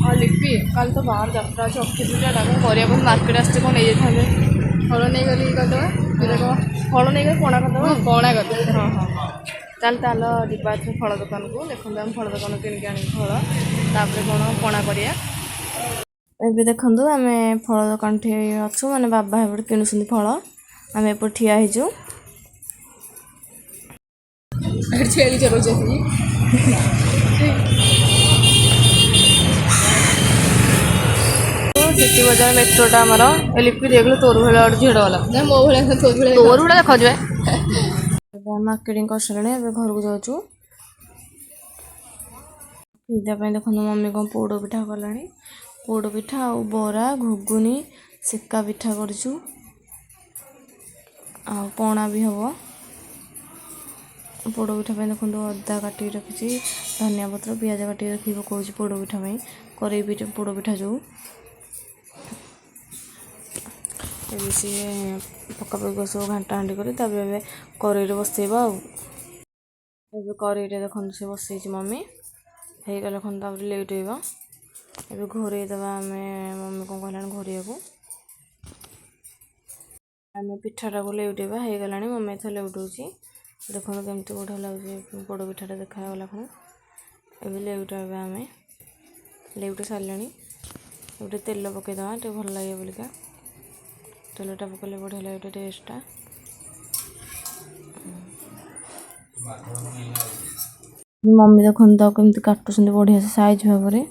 हाँ लिपि कल तो बाहर जात्रा अच्छे अक्षय पूजा करा मार्केट आसते कौन नहीं जाते फल नहीं गली करदे फल नहीं गली पणा करदे पणा करदे हाँ हाँ चल ताल जीवा फल दुकान को देखो आम फल दुकान किनिक आनी फल तापर कौन पणा करिया एबे देखो आम फल दुकान ठे अच्छु माने बाबा एपटे किनुछन फल आम एपटे ठिया होइजु छेली चलो सिटी बजार मेट्रोटा आमर लिपि देख तोर भाया झीड़ वाला मो भाया तोर भाया देखा जाए मार्केटिंग कर सारे घर को जाऊँ देखो मम्मी कौन पोड़ पिठा कला पोड़ पिठा आ बरा घुगुनी सेका पिठा करचु आ पणा भी हम पोड़ पिठा देखो अदा काटिक रखी धनिया पत्र पियाज काटिक रखी पकाऊँ पोड़ पिठा करेई पोड़ पिठा जो सी पका पक सब घाटा हांडी कर कड़े बसेबा कड़े देखो से बसई मम्मी हो गला खन लेट हो घोरे दबा आम मम्मी कौन कहला घोरिया को आम पिठाटा को लेउटेबा हो गला मम्मी एथर लेउटौची देखो केमती बढ़िया लगे पोड़ पिठाटा देखागला खन ए लेउटाबा आम लेउटे सारे गोटे तेल पकईदे टे भल लगे बोलिका तेलटा पकड़े बढ़िया लगे टेस्टा मम्मी देखो कमी काटुं बढ़िया से साइज भाव में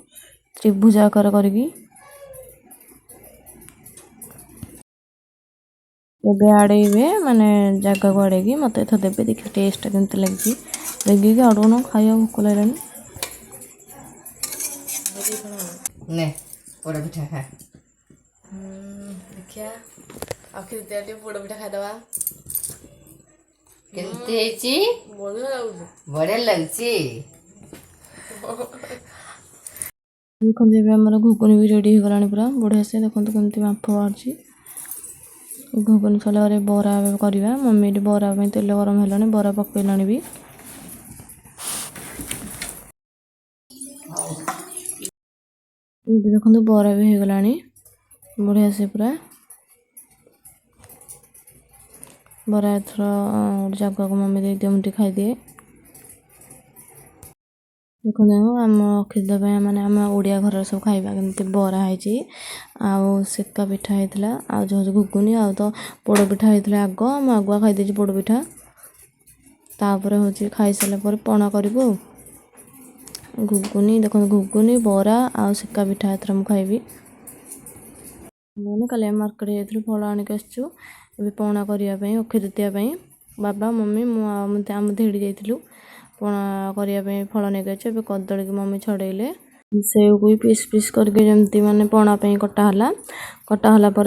त्रिभुज आकार करके आड़े माने जगह को आड़े मत एथर देवे देखिए टेस्टा केमती लगी लगे आड़न खाया भोक लगे पोड़ पिठा खा देखिया आखिर दिया पोड़ पिठा खाईदवा केमती हेची बढ़िया लगुच बढ़िया लगची देखो घुगुनी भी रेडी हो गला पूरा बढ़िया से देखो केमती बांफ बाहर घुगुनी चला बरा करवा मम्मी बरा तेल गरम है बरा पकईला भी देखो बरा भी हो गला बढ़िया से पूरा बरा एथर जगह को मम्मी दे दिए मुझे खाई दिए देखो आम अक्षित माने आम ओडिया घर सब खाइबा केमती बरा है सेका पिठा होता आ जो घुगुनी आ तो पोड़ पिठा होता आग आम आगुआ खाईदे पोड़ पिठा तापर हूँ खाई सारापर पणा करूँ घुगुनी देखो घुगुनी बरा आ सेका पिठा एथर मुझे खाइबी मैंने कल मार्केट जाइए फल आणिक आसचु ए पणा करने अक्षय तृतीया बाबा मम्मी आम धेड़ी जाइलु पणा करने फल नहीं अच्छे कदली की मम्मी छड़ेले सेव को पीस पीस करके जमती माने पणा कटाला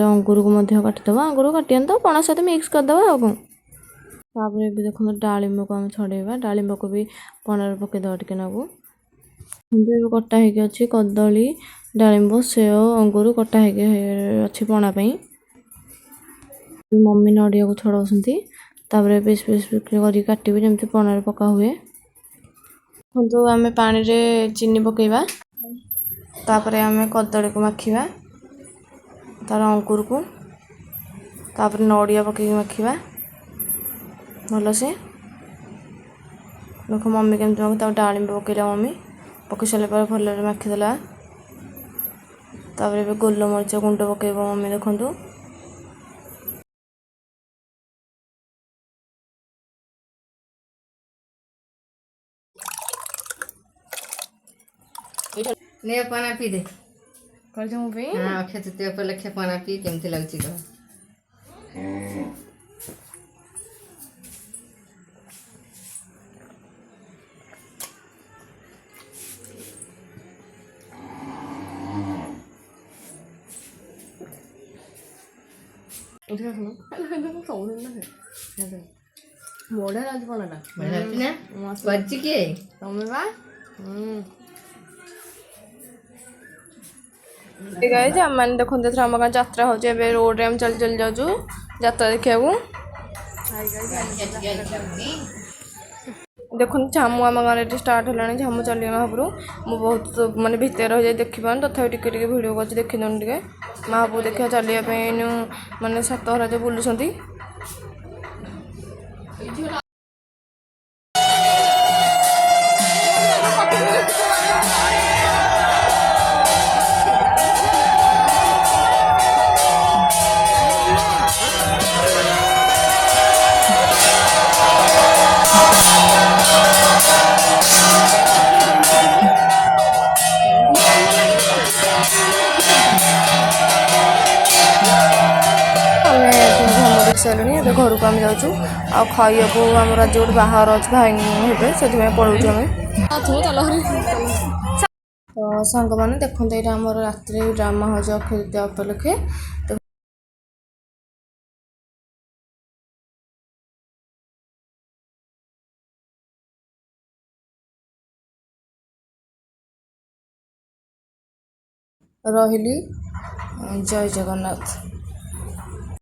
अंगूर को काटिदब अंगूर काटी तो पणा सहित मिक्स करदे तापर देखो डालिंब को आम छड़ेबा डालिंब को भी पणार पकईदे टे नाकू कटा हो कदली डालिंब सेव अंगूर कटा अच्छी पणा मम्मी नड़िया को छड़ाऊँगी तापर पीस पीस कर काटे जमी पणार पका हुए तो आम पानी रे चीनी पकईबा तापर आम कदली को माखिबा तार अंकुर को तापर नड़िया पकई माखिबा भल से देखो मम्मी केमती माखी डालिंब पकईला मम्मी पकई सारे भल माखीदेला तापर गोलमरीच गुंड पकईब मम्मी देखु ने पाना पी दे कर जो पे हां अक्षय तृतीया उपलक्षे पाना पी केमती लगची कह बढ़िया लाग पनाटा बढ़िया बच्ची के तमें बा गाइस हम मैंने देखो आम गाँव यात्रा हो रोड रे हम चल चल जाऊँ यात्रा देखा ଦେଖନ୍ତୁ ଝାମୁ ଆମ ଗାଁରେ ଏଠି ଷ୍ଟାର୍ଟ ହେଲାଣି ଝାମୁ ଚାଲିବା ମହାପୁରୁ ମୁଁ ବହୁତ ମାନେ ଭିତରେ ରହିଯାଇ ଦେଖିପାରୁନି ତଥାପି ଟିକେ ଟିକେ ଭିଡ଼ିଓ କରୁଛି ଦେଖିଦିଅନ୍ତୁ ଟିକେ ମହାପୁରୁ ଦେଖିବା ଚାଲିବା ପାଇଁ ଏଇନୁ ମାନେ ସାତହରା ଯେଉଁ ବୁଲୁଛନ୍ତି। ଆମେ ଝାମୁ ଦେଖି ସାରିଲୁଣି ଏବେ ଘରକୁ ଆମେ ଯାଉଛୁ ଆଉ ଖାଇବାକୁ ଆମର ଆଜି ଗୋଟେ ବାହାଘର ଅଛି ଭାଇ ହେବେ ସେଥିପାଇଁ ପଳଉଛୁ ଆମେ। ତ ସାଙ୍ଗମାନେ ଦେଖନ୍ତୁ ଏଇଟା ଆମର ରାତିରେ ଡ୍ରାମା ହେଉଛି ଅକ୍ଷୟ ତୃତୀୟା ଉପଲକ୍ଷେ। ତ ରହିଲି ଜୟ ଜଗନ୍ନାଥ।